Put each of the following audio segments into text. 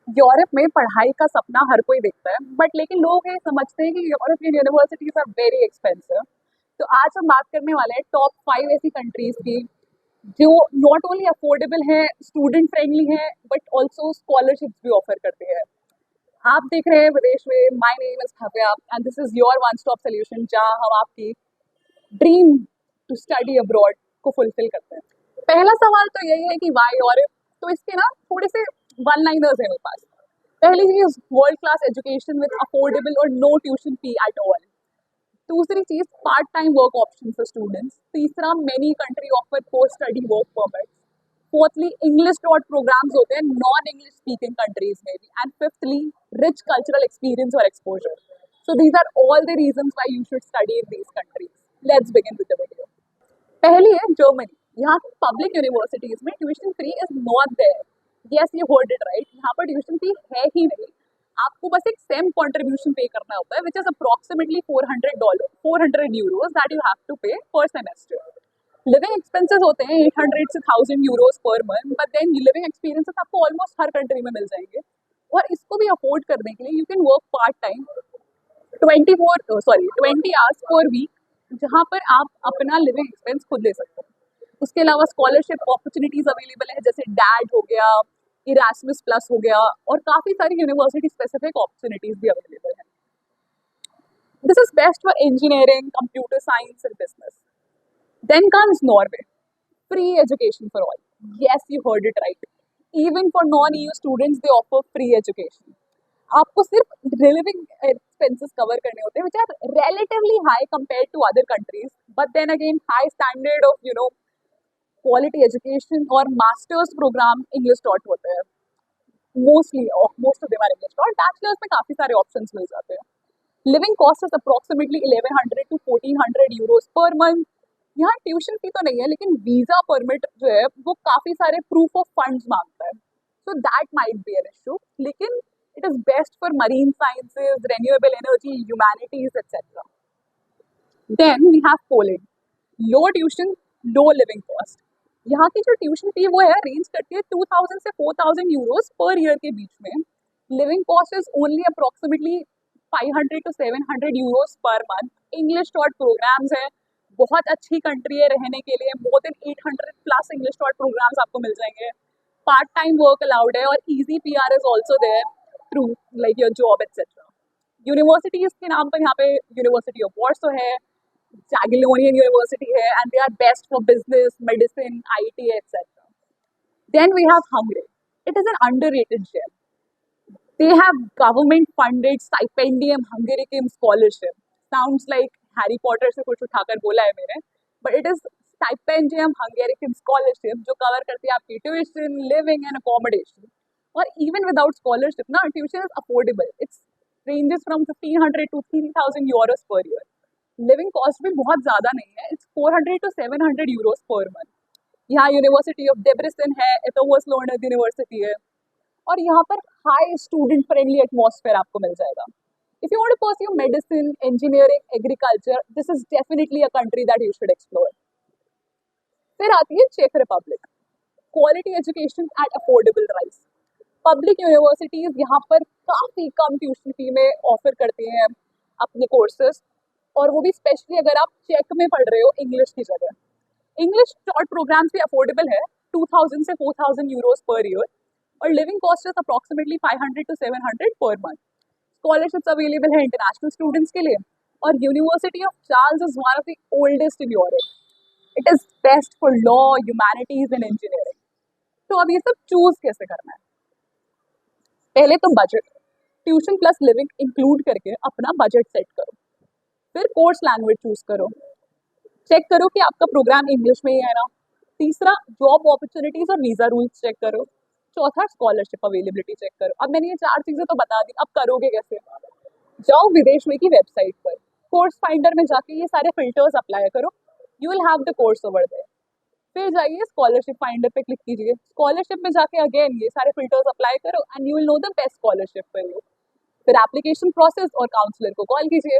Europe में पढ़ाई का सपना हर कोई देखता है, बट लेकिन लोग ये समझते हैं कि European universities are very expensive. तो आज हम बात करने वाले हैं टॉप 5 ऐसी कंट्रीज की जो नॉट ओनली अफोर्डेबल है, स्टूडेंट फ्रेंडली है, बट ऑल्सो स्कॉलरशिप्स भी ऑफर करती है। आप देख रहे हैं विदेश में। My name is Bhavya and this is your one stop solution, जहां हम आपकी ड्रीम टू स्टडी अब्रॉड को फुलफिल करते हैं। पहला सवाल तो यही है कि वाई यूरोप। तो इसके ना थोड़े से वन लाइनर्स हैं मेरे पास। पहली चीज, world class education with affordable और no tuition fee at all. दूसरी चीज, part time work option for students. तीसरा, many country offer post study work permit. Fourthly, English dot programs होते हैं नॉन इंग्लिश स्पीकिंग कंट्रीज में भी। And fifthly, rich cultural experience और exposure. So these are all the reasons why you should study in these countries. Let's begin with the video. पहली है Germany. यहाँ public universities में tuition free is not there. Yes, you heard it right, यहाँ पर tuition fee है ही नहीं। आपको बस एक सेम कंट्रीब्यूशन पे करना होता है, which is approximately $400, €400 that you have to pay per semester. Living expenses होते हैं 800 से 1000 euros per month, but then living experiences आपको ऑलमोस्ट हर कंट्री में मिल जाएंगे। और इसको भी अफोर्ड करने के लिए you can work part time 20 hours per week, जहाँ पर आप अपना लिविंग एक्सपेंस खुद ले सकते हो। उसके अलावा स्कॉलरशिप अपॉर्चुनिटीज अवेलेबल है, जैसे डैड हो गया, इरास्मस प्लस हो गया, और काफी सारी यूनिवर्सिटी स्पेसिफिक अपॉर्चुनिटीज भी अवेलेबल है। This is best for engineering, computer science and business. Then comes Norway, free education for all. Yes, you heard it right. Even for non-EU students, they offer free education. आपको सिर्फ living expenses cover करने होते हैं, which are relatively high compared to other countries. But then again, high standard of quality education और masters program English taught होते हैं mostly. Most of them are English taught। Bachelors में काफी सारे options मिल जाते हैं। Living cost is approximately 1100 to 1400 euros per month. यहाँ ट्यूशन फी तो नहीं है, लेकिन वीजा परमिट जो है वो काफी सारे प्रूफ ऑफ फंड्स मांगता है, so that might be an issue. लेकिन it is best for marine sciences, renewable energy, humanities etcetera. Then we have Poland. Low tuition, low living cost. यहाँ की जो ट्यूशन फी वो है रेंज करती है 2000 से 4000 euros पर ईयर के बीच में। Living cost is only approximately 500 to 700 euros per month. English taught programs है, बहुत अच्छी कंट्री है रहने के लिए। More than 800 plus English taught programs आपको मिल जाएंगे। पार्ट टाइम वर्क अलाउड है, और easy PR is also there through like your job etcetera. Universities के नाम पर यहाँ पे यूनिवर्सिटी ऑफ वॉर्सो है, जैगिलियन यूनिवर्सिटी है, and they are best for business, medicine, IT etcetera. Then we have Hungary. It is an underrated gem. They have government funded stipendium Hungarian scholarship. Sounds like Harry Potter से कुछ उठाकर बोला है मैंने, but it is stipendium Hungarian scholarship जो cover करती है आपकी tuition, living and accommodation. और even without scholarship ना, tuition is affordable. It ranges from 1500 to 3000 euros per year. Living cost भी बहुत ज़्यादा नहीं है, it's 400 to 700 euros per month. यहाँ यूनिवर्सिटी ऑफ डेब्रेसन है, एथोवस लोर्नर यूनिवर्सिटी है, और यहाँ पर हाई स्टूडेंट फ्रेंडली एटमॉस्फेयर आपको मिल जाएगा। If you want to pursue medicine, engineering, agriculture, this is definitely a country that you should explore. फिर आती है चेक Republic. Quality education at affordable price. Public universities यहाँ पर काफी कम ट्यूशन फी में ऑफर करती हैं अपने कोर्सेज, और वो भी स्पेशली अगर आप चेक में पढ़ रहे हो इंग्लिश की जगह। इंग्लिश शॉर्ट प्रोग्राम्स भी अफोर्डेबल है, 2000 से 4000 euros पर ईयर, और living cost is approximately 500 to 700 per month. Scholarships available है इंटरनेशनल स्टूडेंट्स के लिए, और university of Charles is one of the oldest in Europe. It is best for law, humanities and engineering. तो अब ये सब choose कैसे करना है? पहले तो budget, tuition plus living include करके अपना बजट सेट करो। फिर कोर्स लैंग्वेज चूज करो, चेक करो कि आपका प्रोग्राम इंग्लिश में ही है ना। तीसरा, जॉब अपॉर्चुनिटीज और वीजा रूल्स चेक करो। चौथा, स्कॉलरशिप अवेलेबिलिटी चेक करो। अब मैंने ये 4 चीजें तो बता दी, अब करोगे कैसे? जाओ विदेश में की वेबसाइट पर, कोर्स फाइंडर में जाके ये सारे फिल्टर्स अप्लाई करो, you will have the course over there. फिर जाइए स्कॉलरशिप फाइंडर पे क्लिक कीजिए, स्कॉलरशिप में जाके अगेन ये सारे फिल्टर्स अप्लाई करो, and you will know the best scholarship for you. फिर एप्लीकेशन प्रोसेस और काउंसलर को कॉल कीजिए।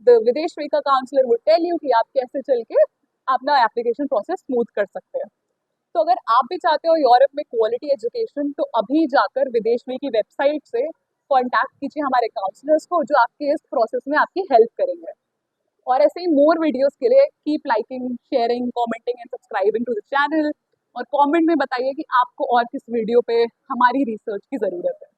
द विदेश वे का काउंसलर वुड टेल यू कि आप कैसे चल के अपना एप्लीकेशन प्रोसेस स्मूथ कर सकते हैं। तो अगर आप भी चाहते हो यूरोप में क्वालिटी एजुकेशन, तो अभी जाकर विदेश में की वेबसाइट से कांटेक्ट कीजिए हमारे काउंसलर्स को, जो आपके इस प्रोसेस में आपकी हेल्प करेंगे। और ऐसे ही मोर वीडियोस के लिए keep liking, sharing, commenting and subscribing to the channel. और कमेंट में बताइए कि आपको और किस वीडियो पे हमारी रिसर्च की ज़रूरत है।